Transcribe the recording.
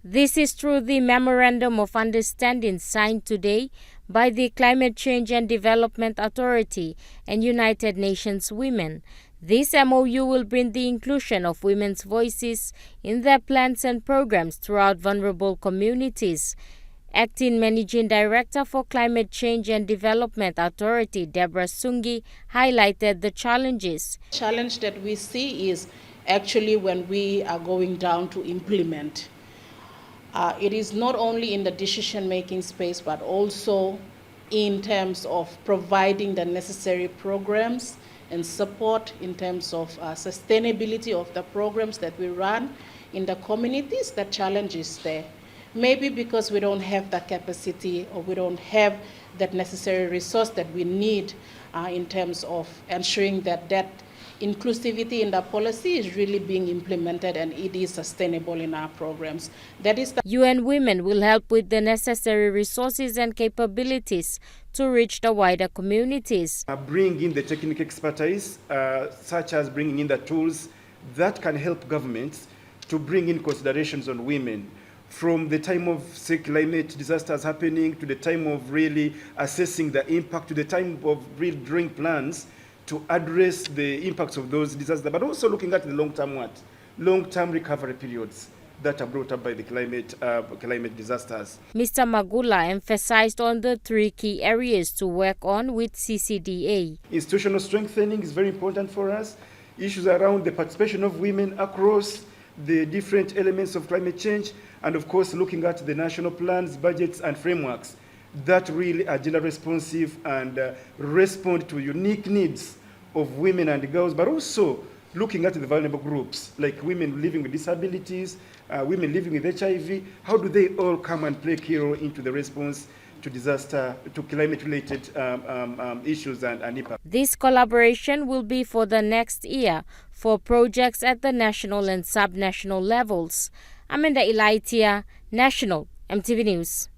This is through the Memorandum of Understanding signed today by the Climate Change and Development Authority and United Nations Women. This MOU will bring the inclusion of women's voices in their plans and programs throughout vulnerable communities. Acting Managing Director for Climate Change and Development Authority, Deborah Sungi, highlighted the challenges. The challenge that we see is actually when we are going down to implement. It is not only in the decision-making space, but also in terms of providing the necessary programs and support in terms of sustainability of the programs that we run in the communities. The challenge is there. Maybe because we don't have the capacity or we don't have that necessary resource that we need in terms of ensuring that inclusivity in the policy is really being implemented and it is sustainable in our programs. That is the UN Women will help with the necessary resources and capabilities to reach the wider communities. Bring in the technical expertise, such as bringing in the tools that can help governments to bring in considerations on women. From the time of, say, climate disasters happening, to the time of really assessing the impact, to the time of really drawing plans to address the impacts of those disasters, but also looking at the long-term recovery periods that are brought up by the climate disasters. Mr. Magula emphasized on the three key areas to work on with CCDA. Institutional strengthening is very important for us. Issues around the participation of women across the different elements of climate change, and of course looking at the national plans, budgets and frameworks that really are gender responsive and respond to unique needs of women and girls, but also looking at the vulnerable groups like women living with disabilities, women living with HIV. How do they all come and play a key role into the response to disaster, to climate-related issues and impact? This collaboration will be for the next year for projects at the national and sub-national levels. Amanda Ilaitia, National EMTV News.